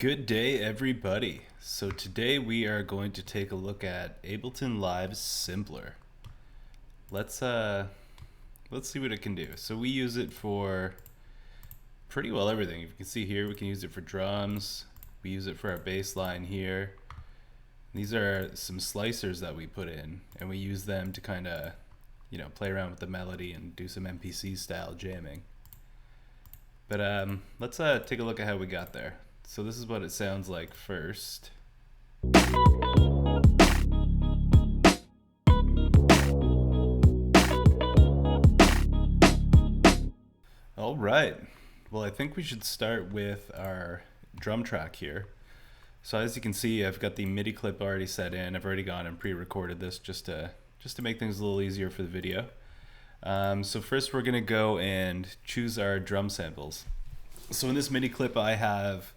Good day, everybody. So today we are going to take a look at Ableton Live's Simpler. Let's see what it can do. So we use it for pretty well everything. If you can see here, we can use it for drums. We use it for our bass line here. These are some slicers that we put in, and we use them to kind of, play around with the melody and do some MPC style jamming. But let's take a look at how we got there. So this is what it sounds like first. All right. Well, I think we should start with our drum track here. So as you can see, I've got the MIDI clip already set in. I've already gone and pre-recorded this just to make things a little easier for the video. So first we're gonna go and choose our drum samples. So in this MIDI clip I have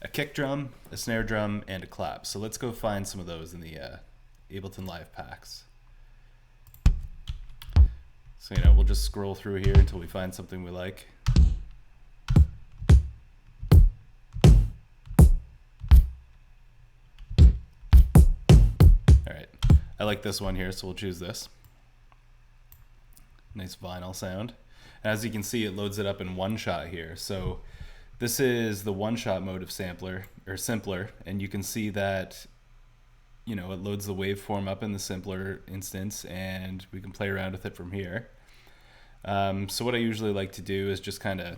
a kick drum, a snare drum, and a clap. So let's go find some of those in the Ableton Live packs. So we'll just scroll through here until we find something we like. Alright, I like this one here, so we'll choose this. Nice vinyl sound. And as you can see, it loads it up in one shot here. So this is the one-shot mode of Simpler, and you can see that it loads the waveform up in the Simpler instance, and we can play around with it from here. So what I usually like to do is just kind of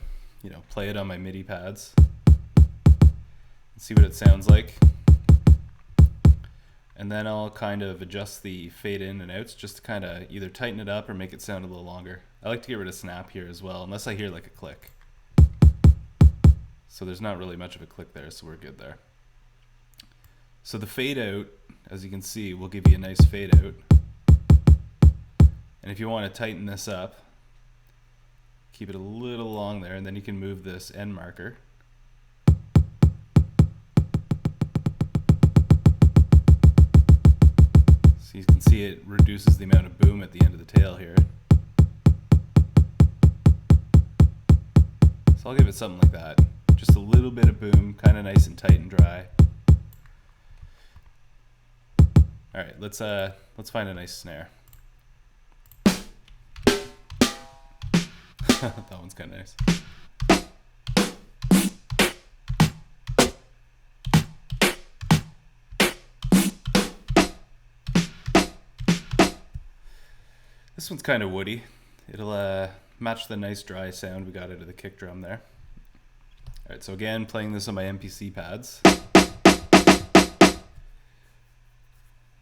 play it on my MIDI pads and see what it sounds like, and then I'll kind of adjust the fade in and outs just to kind of either tighten it up or make it sound a little longer. I like to get rid of snap here as well, unless I hear like a click. So there's not really much of a click there, so we're good there. So the fade out, as you can see, will give you a nice fade out. And if you want to tighten this up, keep it a little long there, and then you can move this end marker. So you can see it reduces the amount of boom at the end of the tail here. So I'll give it something like that. Just a little bit of boom, kind of nice and tight and dry. All right, let's find a nice snare. That one's kind of nice. This one's kind of woody. It'll match the nice dry sound we got out of the kick drum there. All right, so again, playing this on my MPC pads.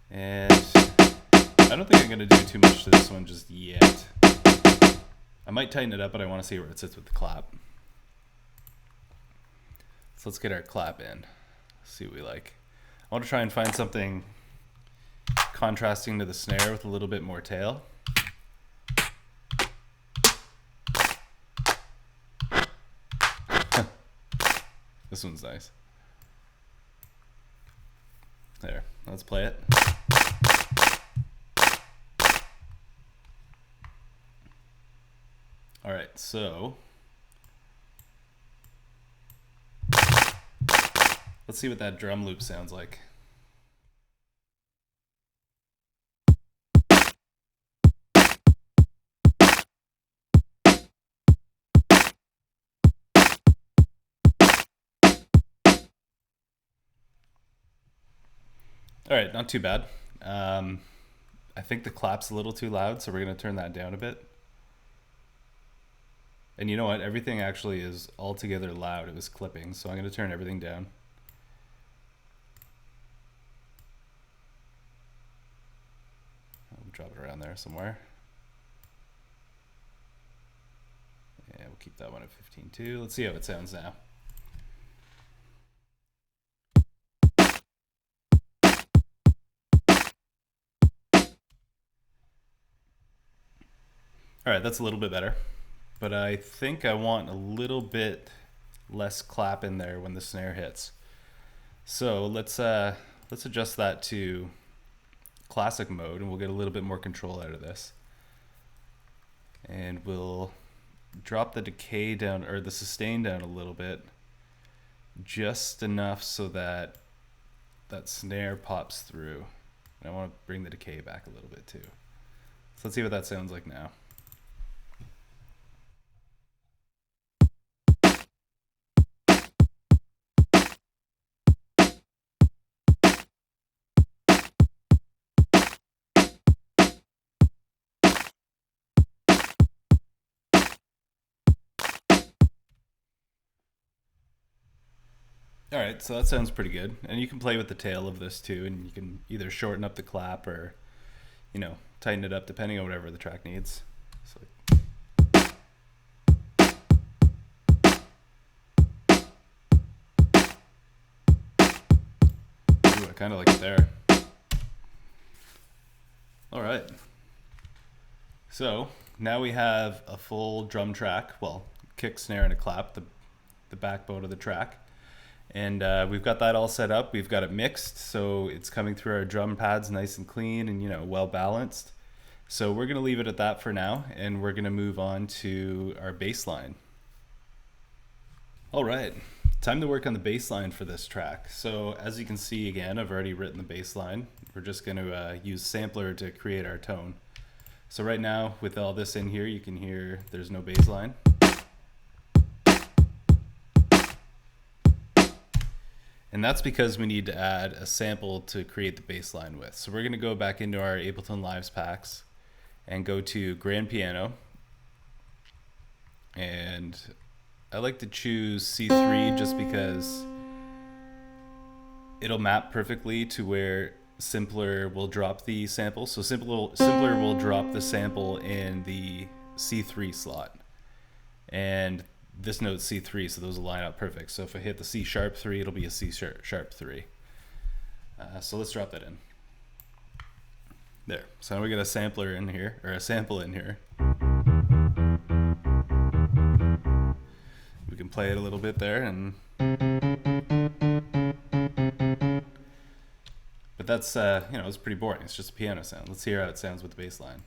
And I don't think I'm gonna do too much to this one just yet. I might tighten it up, but I wanna see where it sits with the clap. So let's get our clap in, see what we like. I wanna try and find something contrasting to the snare with a little bit more tail. This one's nice. There, let's play it. All right, so let's see what that drum loop sounds like. All right, not too bad. I think the clap's a little too loud, so we're gonna turn that down a bit. And you know what? Everything actually is altogether loud. It was clipping, so I'm gonna turn everything down. I'll drop it around there somewhere. Yeah, we'll keep that one at 15 too. Let's see how it sounds now. All right, that's a little bit better, but I think I want a little bit less clap in there when the snare hits. So let's adjust that to classic mode, and we'll get a little bit more control out of this. And we'll drop the decay down, or the sustain down a little bit, just enough so that that snare pops through. And I want to bring the decay back a little bit too. So let's see what that sounds like now. All right, so that sounds pretty good. And you can play with the tail of this too, and you can either shorten up the clap or, you know, tighten it up depending on whatever the track needs. So, ooh, I kind of like it there. All right. So now we have a full drum track, well, kick, snare, and a clap, the backbone of the track. And we've got that all set up. We've got it mixed, so it's coming through our drum pads nice and clean and, you know, well balanced. So we're going to leave it at that for now, and we're going to move on to our bass line. All right, time to work on the bass line for this track. So as you can see, again, I've already written the bass line. We're just going to use sampler to create our tone. So right now, with all this in here, you can hear there's no bass line. And that's because we need to add a sample to create the bass line with. So we're going to go back into our Ableton Lives packs and go to Grand Piano. And I like to choose C3 just because it'll map perfectly to where Simpler will drop the sample. So Simpler will drop the sample in the C3 slot. And this note's C3, so those will line up perfect. So if I hit the C sharp 3, it'll be a C sharp 3. So let's drop that in. There. So now we got a sampler in here, or a sample in here. We can play it a little bit there, and but that's you know, it's pretty boring. It's just a piano sound. Let's hear how it sounds with the bass line.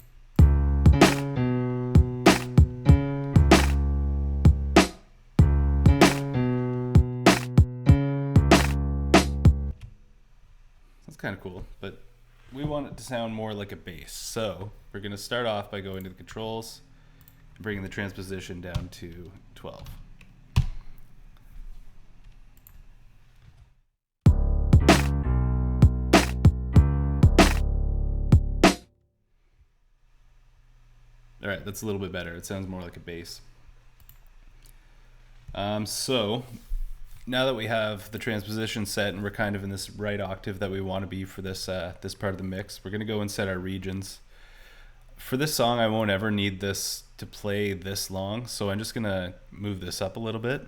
Kind of cool, but we want it to sound more like a bass. So we're going to start off by going to the controls and bringing the transposition down to 12. All right, that's a little bit better. It sounds more like a bass. So now that we have the transposition set and we're kind of in this right octave that we want to be for this this part of the mix, we're going to go and set our regions. For this song, I won't ever need this to play this long, so I'm just going to move this up a little bit.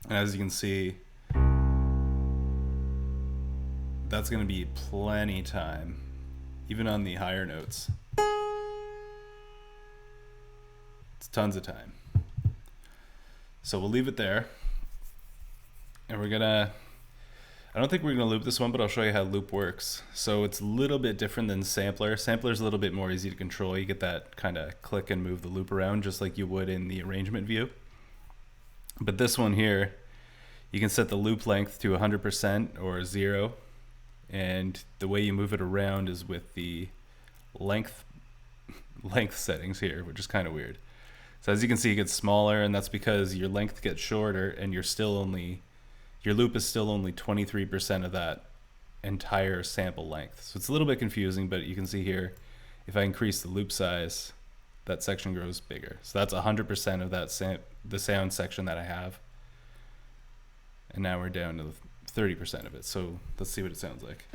And as you can see, that's going to be plenty time, even on the higher notes. It's tons of time. So we'll leave it there. And we're gonna, I don't think we're gonna loop this one, but I'll show you how loop works. So it's a little bit different than sampler. Sampler's a little bit more easy to control. You get that kind of click and move the loop around just like you would in the arrangement view. But this one here, you can set the loop length to 100% or 0. And the way you move it around is with the length settings here, which is kind of weird. So as you can see, it gets smaller, and that's because your length gets shorter and you're still only, your loop is still only 23% of that entire sample length. So it's a little bit confusing, but you can see here, if I increase the loop size, that section grows bigger. So that's 100% of that the sound section that I have. And now we're down to 30% of it. So let's see what it sounds like.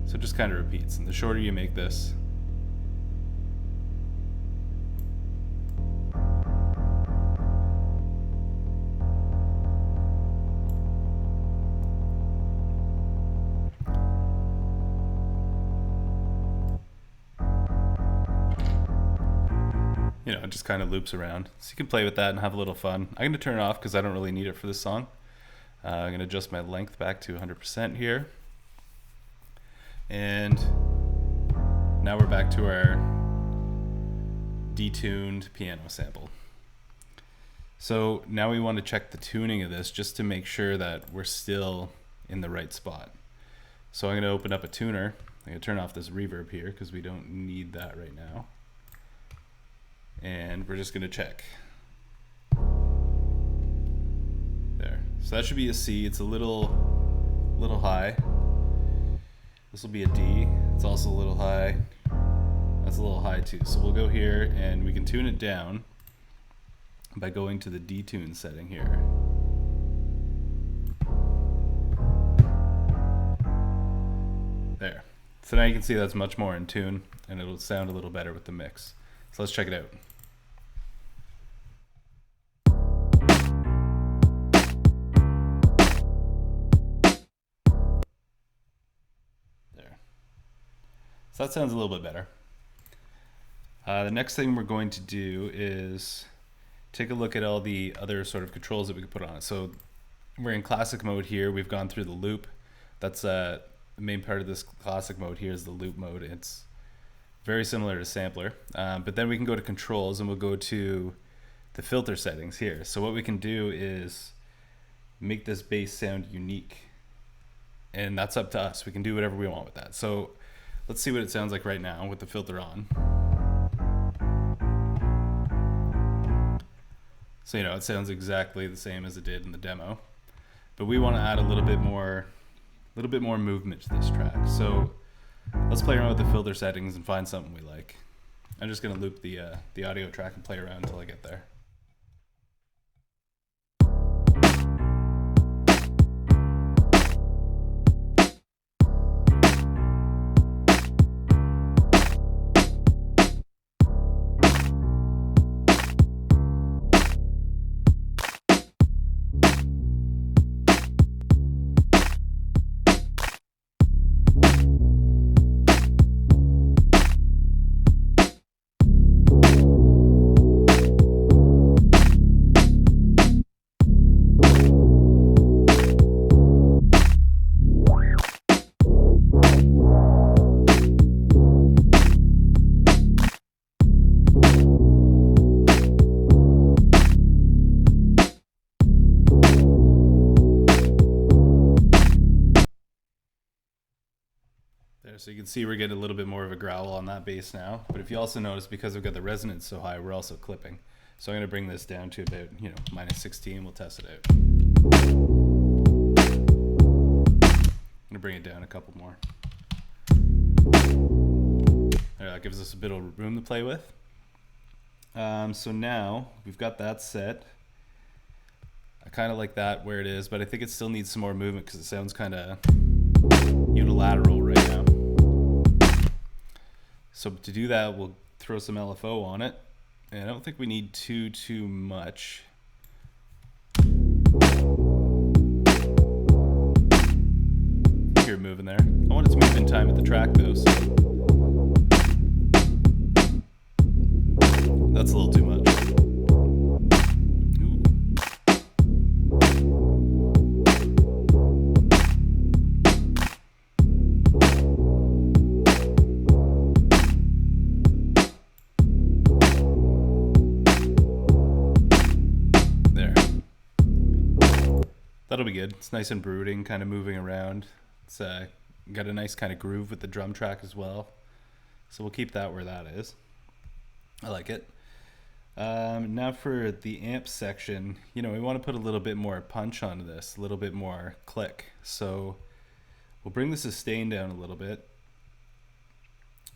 So it just kind of repeats, and the shorter you make this, you know, it just kind of loops around. So you can play with that and have a little fun. I'm going to turn it off because I don't really need it for this song. I'm going to adjust my length back to 100% here. And now we're back to our detuned piano sample. So now we want to check the tuning of this just to make sure that we're still in the right spot. So I'm going to open up a tuner. I'm going to turn off this reverb here because we don't need that right now. And we're just going to check. There. So that should be a C. It's a little high. This will be a D. It's also a little high. That's a little high too. So we'll go here and we can tune it down by going to the detune setting here. There. So now you can see that's much more in tune and it'll sound a little better with the mix. So let's check it out. There. So that sounds a little bit better. The next thing we're going to do is take a look at all the other sort of controls that we could put on it. So we're in classic mode here. We've gone through the loop. That's the main part of this classic mode here is the loop mode. It's very similar to sampler. But then we can go to controls and we'll go to the filter settings here. So what we can do is make this bass sound unique. And that's up to us. We can do whatever we want with that. So let's see what it sounds like right now with the filter on. So, you know, it sounds exactly the same as it did in the demo, but we want to add a little bit more movement to this track. So let's play around with the filter settings and find something we like. I'm just going to loop the audio track and play around until I get there. So you can see we're getting a little bit more of a growl on that bass now. But if you also notice, because we've got the resonance so high, we're also clipping. So I'm going to bring this down to about, you know, -16. We'll test it out. I'm going to bring it down a couple more. There, that gives us a bit of room to play with. So now we've got that set. I kind of like that where it is, but I think it still needs some more movement because it sounds kind of unilateral right now. So to do that, we'll throw some LFO on it. And I don't think we need too much. You're moving there. I want it to move in time with the track though. So that's a little too much. That'll be good. It's nice and brooding, kind of moving around. It's got a nice kind of groove with the drum track as well. So we'll keep that where that is. I like it. Now for the amp section, you know, we want to put a little bit more punch onto this, a little bit more click. So we'll bring the sustain down a little bit.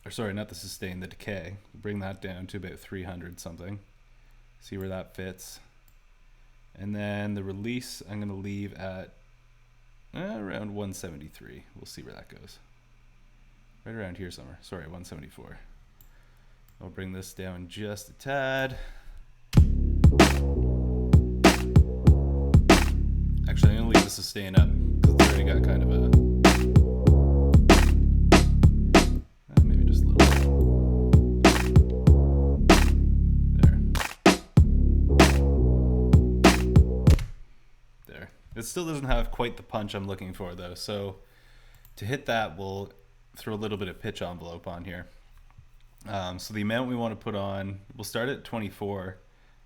Or sorry, not the sustain, the decay. We'll bring that down to about 300 something. See where that fits. And then the release I'm going to leave at around 173. We'll see where that goes. Right around here somewhere. Sorry, 174. I'll bring this down just a tad. Actually, I'm going to leave the sustain up because it's already got kind of a... maybe just a little. It still doesn't have quite the punch I'm looking for though, so to hit that we'll throw a little bit of pitch envelope on here. So the amount we want to put on, we'll start at 24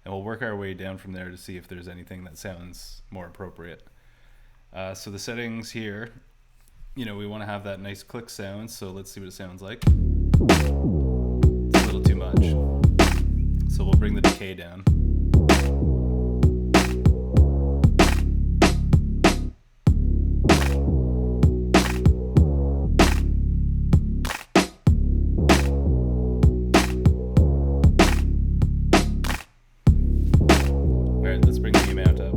and we'll work our way down from there to see if there's anything that sounds more appropriate. So the settings here, we want to have that nice click sound, so let's see what it sounds like. It's a little too much, so we'll bring the decay down. Alright, let's bring the amount up.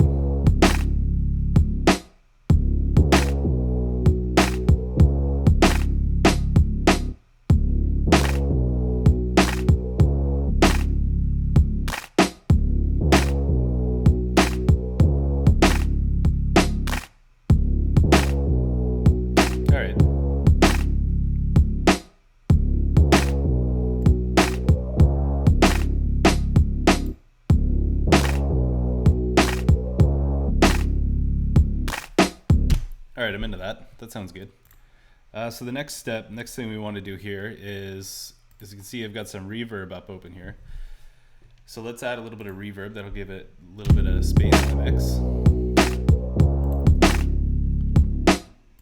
All right, I'm into that. That sounds good. So the next thing we want to do here is, as you can see, I've got some reverb up open here. So let's add a little bit of reverb. That'll give it a little bit of space in the mix.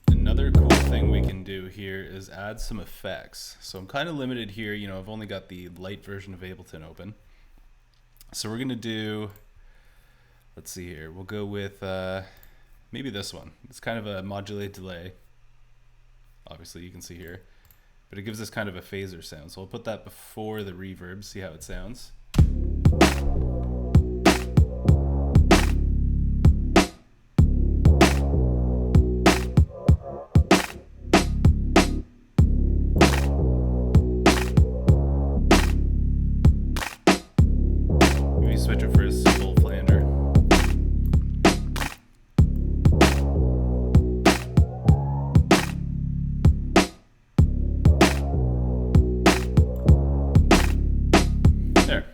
Another cool thing we can do here is add some effects. So I'm kind of limited here. I've only got the light version of Ableton open. So we're going to do, let's see here. We'll go with maybe this one. It's kind of a modulate delay. Obviously you can see here, but it gives us kind of a phaser sound. So I'll put that before the reverb, see how it sounds. Maybe switch it for a simple flanger. There.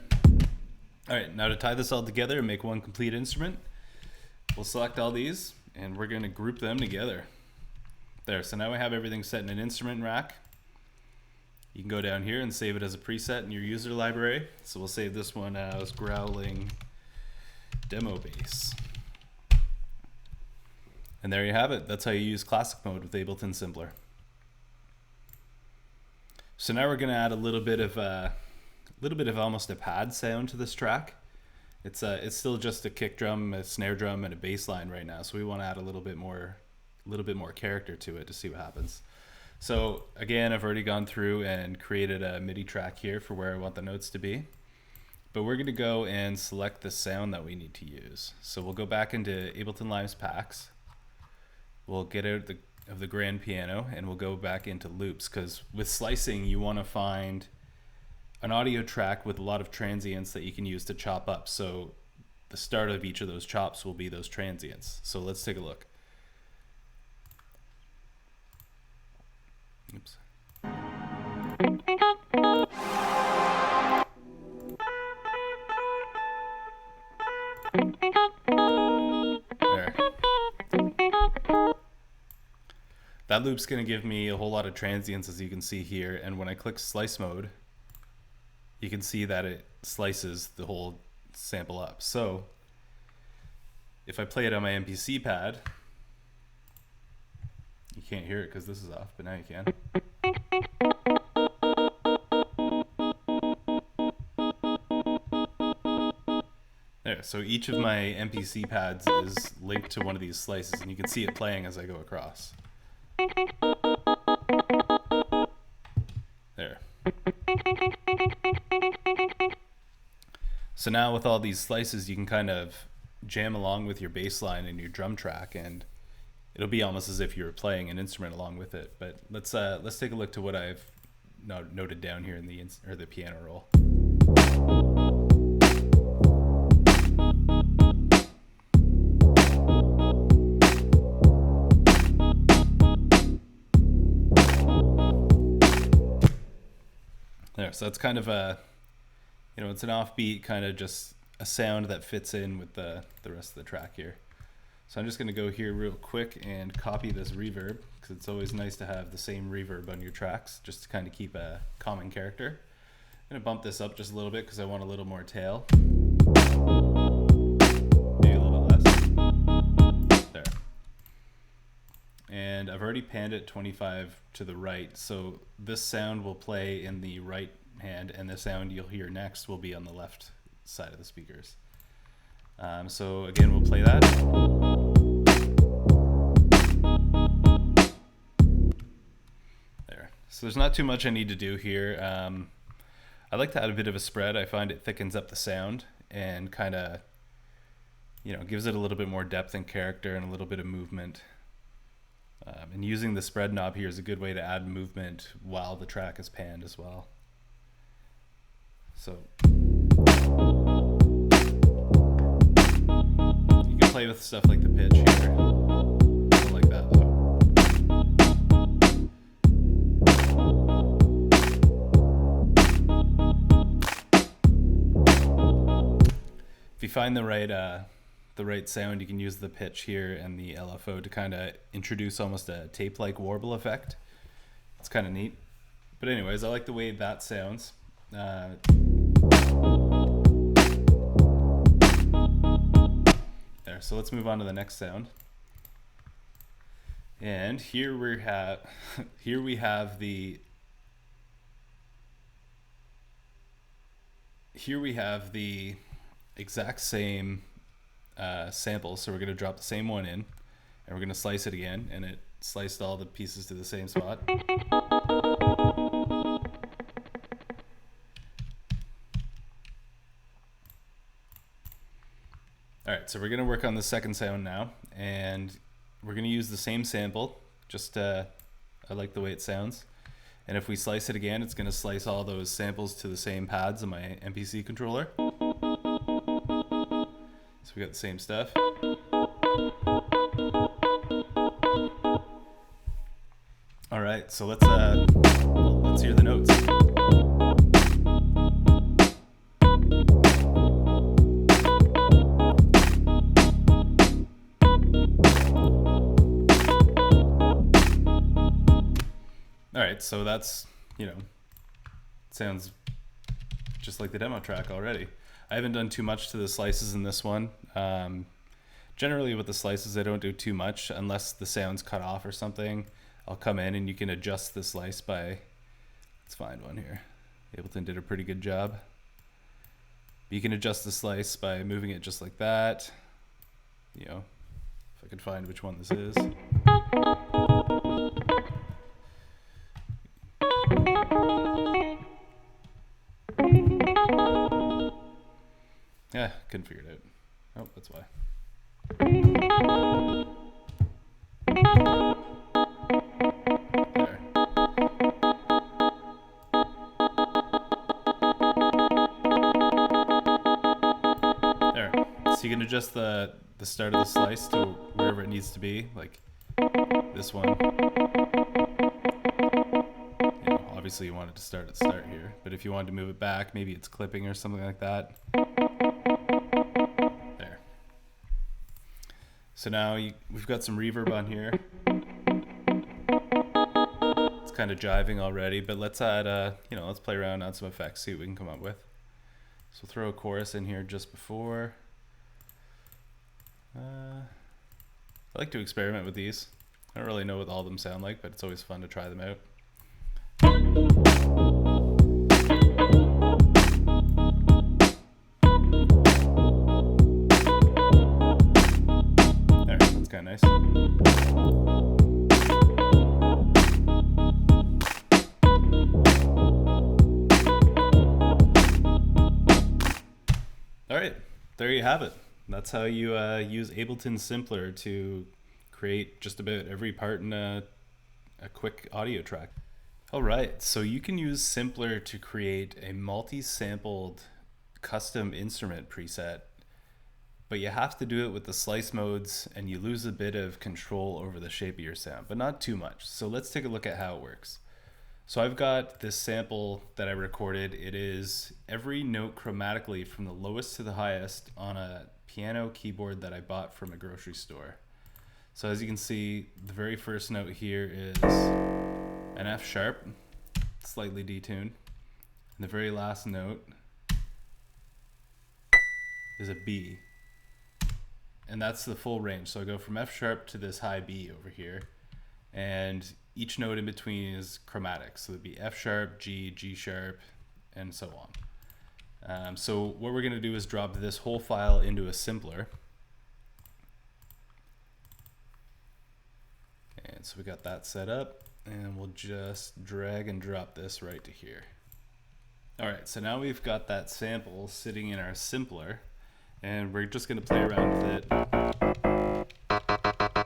All right, now to tie this all together and make one complete instrument, we'll select all these and we're going to group them together. There, so now we have everything set in an instrument rack. You can go down here and save it as a preset in your user library. So we'll save this one as growling demo bass. And there you have it. That's how you use classic mode with Ableton Simpler. So now we're going to add a little bit of almost a pad sound to this track. It's still just a kick drum, a snare drum, and a bass line right now. So we want to add a little bit more character to it to see what happens. So again, I've already gone through and created a MIDI track here for where I want the notes to be. But we're going to go and select the sound that we need to use. So we'll go back into Ableton Live's packs. We'll get out of the grand piano and we'll go back into loops, because with slicing you want to find an audio track with a lot of transients that you can use to chop up. So the start of each of those chops will be those transients. So let's take a look. Oops. There. That loop's going to give me a whole lot of transients, as you can see here, and when I click slice mode, you can see that it slices the whole sample up. So if I play it on my MPC pad, you can't hear it because this is off, but now you can. There, so each of my MPC pads is linked to one of these slices, and you can see it playing as I go across. There. So now with all these slices, you can kind of jam along with your bass line and your drum track, and it'll be almost as if you were playing an instrument along with it. But let's take a look to what I've noted down here in the piano roll. There, so it's kind of a, it's an offbeat, kind of just a sound that fits in with the rest of the track here. So I'm just going to go here real quick and copy this reverb, because it's always nice to have the same reverb on your tracks, just to kind of keep a common character. I'm going to bump this up just a little bit because I want a little more tail. Maybe a little bit less. There. And I've already panned it 25 to the right, so this sound will play in the right hand, and the sound you'll hear next will be on the left side of the speakers. So again, we'll play that. There. So there's not too much I need to do here. I like to add a bit of a spread. I find it thickens up the sound and kind of, gives it a little bit more depth and character and a little bit of movement. And using the spread knob here is a good way to add movement while the track is panned as well. So you can play with stuff like the pitch here. I don't like that though. If you find the right sound, you can use the pitch here and the LFO to kind of introduce almost a tape-like warble effect. It's kind of neat. But anyways, I like the way that sounds. There. So let's move on to the next sound. And here we have the exact same sample. So we're going to drop the same one in, and we're going to slice it again, and it sliced all the pieces to the same spot. Alright, so we're going to work on the second sound now, and we're going to use the same sample. Just I like the way it sounds. And if we slice it again, it's going to slice all those samples to the same pads on my MPC controller. So we got the same stuff. Alright, so let's hear the notes. Alright, so that's, sounds just like the demo track already. I haven't done too much to the slices in this one. Generally with the slices I don't do too much unless the sound's cut off or something. I'll come in and you can adjust the slice by, let's find one here. Ableton did a pretty good job. You can adjust the slice by moving it just like that. If I can find which one this is. Yeah, couldn't figure it out. Oh, that's why. There. There. So you can adjust the start of the slice to wherever it needs to be, like this one. Obviously you want it to start at start here, but if you wanted to move it back, maybe it's clipping or something like that. There. So now we've got some reverb on here. It's kind of jiving already, but let's add let's play around on some effects, see what we can come up with. So we'll throw a chorus in here just before. I like to experiment with these. I don't really know what all of them sound like, but it's always fun to try them out. There, that's kind of nice. All right, there you have it. That's how you use Ableton Simpler to create just about every part in a quick audio track. All right, so you can use Simpler to create a multi-sampled custom instrument preset, but you have to do it with the slice modes and you lose a bit of control over the shape of your sound, but not too much. So let's take a look at how it works. So I've got this sample that I recorded. It is every note chromatically from the lowest to the highest on a piano keyboard that I bought from a grocery store. So as you can see, the very first note here is an F sharp, slightly detuned. And the very last note is a B. And that's the full range. So I go from F sharp to this high B over here. And each note in between is chromatic. So it'd be F sharp, G, G sharp, and so on. So what we're going to do is drop this whole file into a simpler. And so we got that set up, and we'll just drag and drop this right to here. All right, so now we've got that sample sitting in our simpler, and we're just going to play around with it.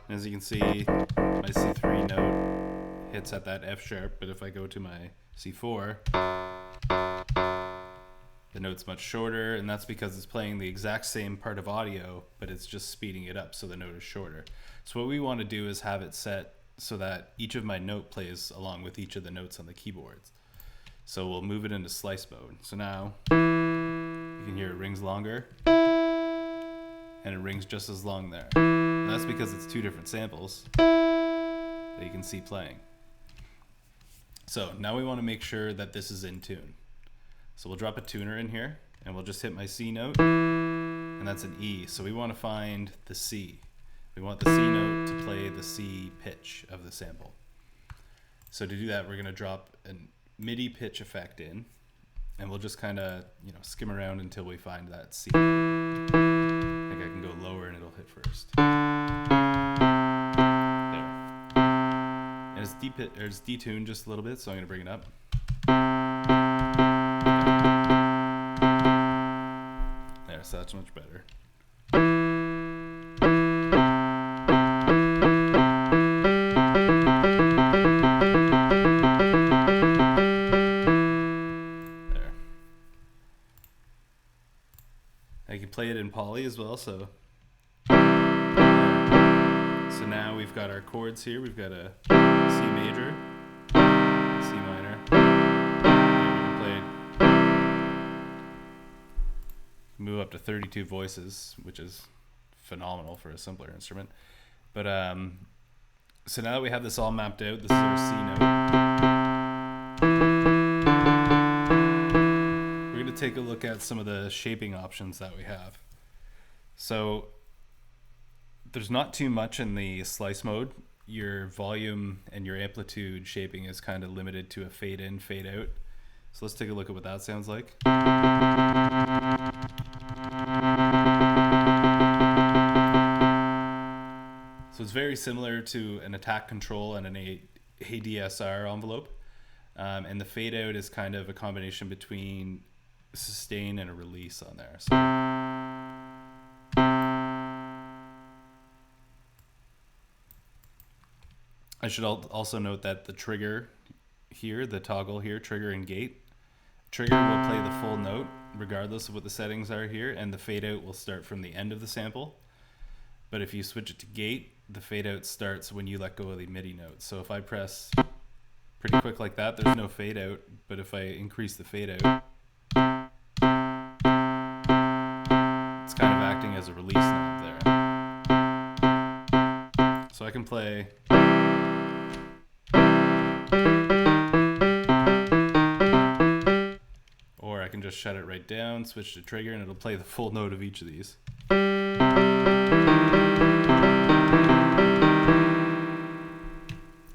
As you can see, my C3 note hits at that F sharp, but if I go to my C4, the note's much shorter, and that's because it's playing the exact same part of audio, but it's just speeding it up so the note is shorter. So what we want to do is have it set so that each of my note plays along with each of the notes on the keyboards. So we'll move it into slice mode. So now you can hear it rings longer, and it rings just as long there. And that's because it's two different samples that you can see playing. So now we want to make sure that this is in tune. So we'll drop a tuner in here, and we'll just hit my C note, and that's an E. So we want to find the C. We want the C note to play the C pitch of the sample. So to do that, we're going to drop a MIDI pitch effect in, and we'll just kind of, skim around until we find that C. I think I can go lower and it'll hit first. There. And it's detuned just a little bit, so I'm going to bring it up. There, so that's much better. There. I can play it in poly as well, so now we've got our chords here. We've got a C major, C minor, and we can move up to 32 voices, which is phenomenal for a simpler instrument. But so now that we have this all mapped out, this is our C note. We're going to take a look at some of the shaping options that we have. So there's not too much in the slice mode. Your volume and your amplitude shaping is kind of limited to a fade in, fade out. So let's take a look at what that sounds like. So it's very similar to an attack control and an ADSR envelope. And the fade out is kind of a combination between sustain and a release on there. So I should also note that the trigger here, the toggle here, trigger and gate, trigger will play the full note regardless of what the settings are here, and the fade out will start from the end of the sample. But if you switch it to gate, the fade out starts when you let go of the MIDI note. So if I press pretty quick like that, there's no fade out, but if I increase the fade out, it's kind of acting as a release knob there. So I can play or I can just shut it right down, switch to trigger, and it'll play the full note of each of these.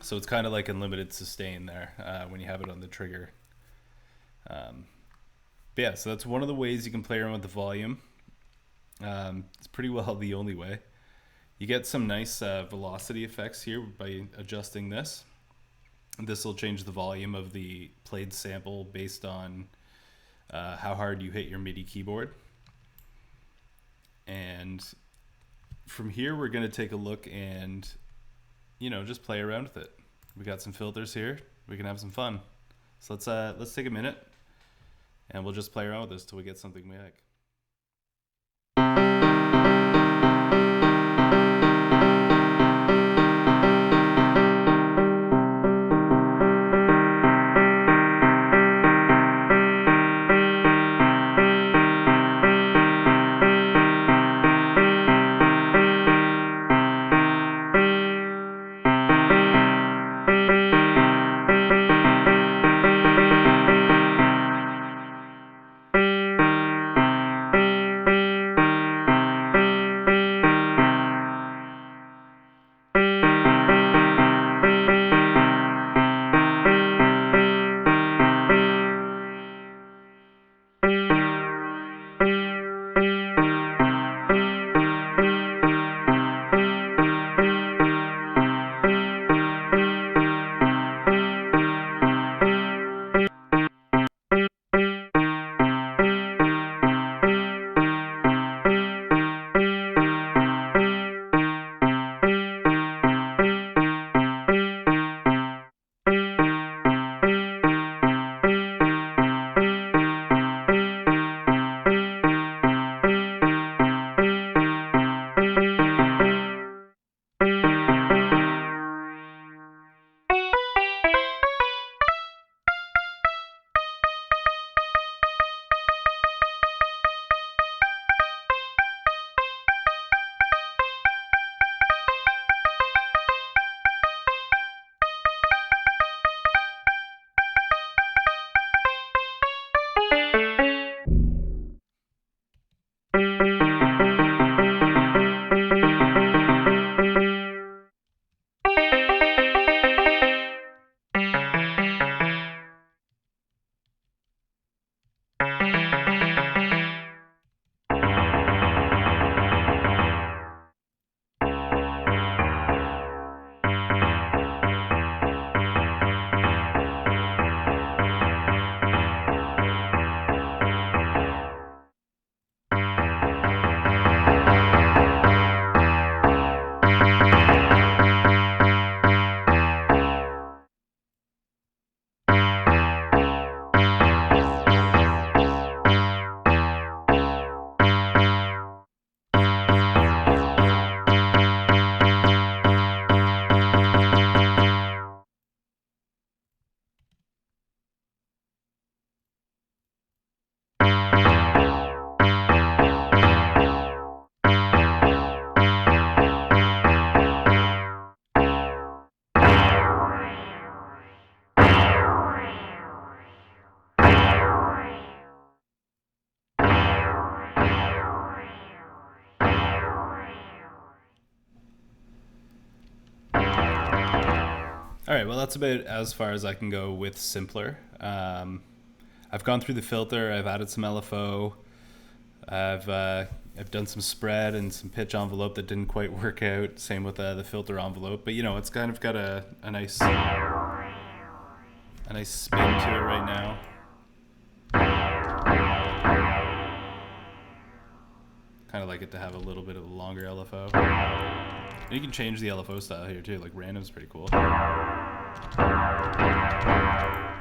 So it's kind of like unlimited sustain there when you have it on the trigger. But yeah, so that's one of the ways you can play around with the volume. It's pretty well the only way. You get some nice velocity effects here by adjusting this. This will change the volume of the played sample based on how hard you hit your MIDI keyboard. And from here, we're going to take a look and, just play around with it. We got some filters here. We can have some fun. So let's take a minute, and we'll just play around with this till we get something we like. All right, well, that's about as far as I can go with Simpler. I've gone through the filter. I've added some LFO. I've done some spread and some pitch envelope that didn't quite work out. Same with the filter envelope, but it's kind of got a nice spin to it right now. Kind of like it to have a little bit of a longer LFO. And you can change the LFO style here too. Like random's pretty cool.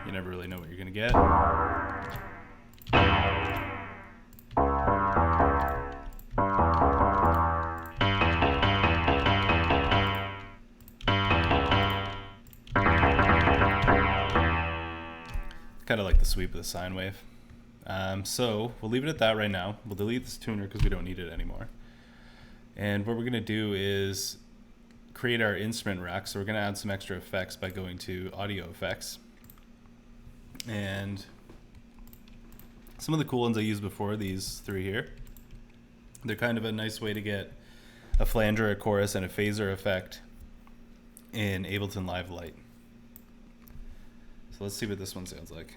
You never really know what you're gonna get. Kind of like the sweep of the sine wave. So we'll leave it at that right now. We'll delete this tuner because we don't need it anymore. And what we're going to do is create our instrument rack. So we're going to add some extra effects by going to audio effects. And some of the cool ones I used before, these three here, they're kind of a nice way to get a flanger, a chorus, and a phaser effect in Ableton Live Lite. So let's see what this one sounds like.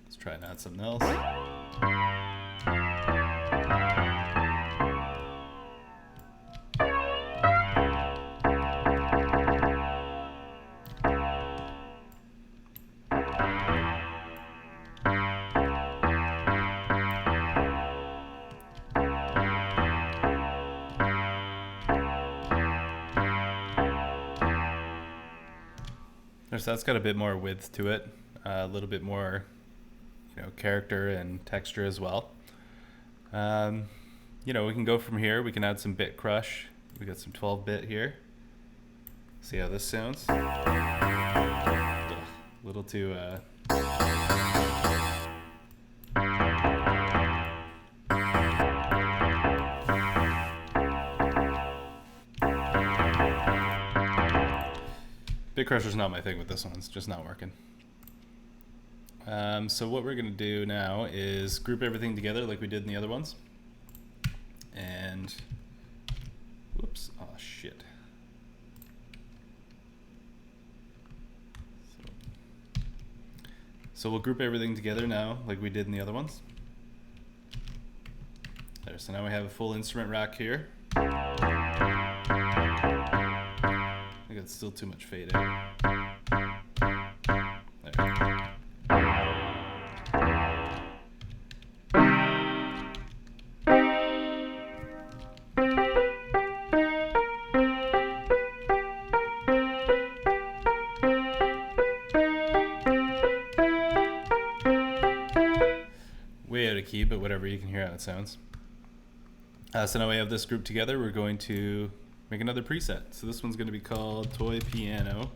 Let's try and add something else. So that's got a bit more width to it, a little bit more, character and texture as well. We can go from here. We can add some bit crush. We got some 12-bit here. See how this sounds? A little too. Bit crusher's not my thing with this one. It's just not working. So what we're going to do now is group everything together like we did in the other ones. And, whoops, oh shit. So we'll group everything together now like we did in the other ones. There, so now we have a full instrument rack here. I think it's still too much fade out. There. Way out of key, but whatever, you can hear how it sounds. So now we have this group together. We're going to make another preset. So this one's going to be called Toy Piano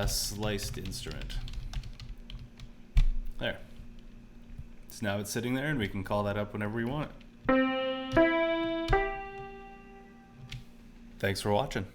Sliced Instrument. There. So now it's sitting there and we can call that up whenever we want it. Thanks for watching.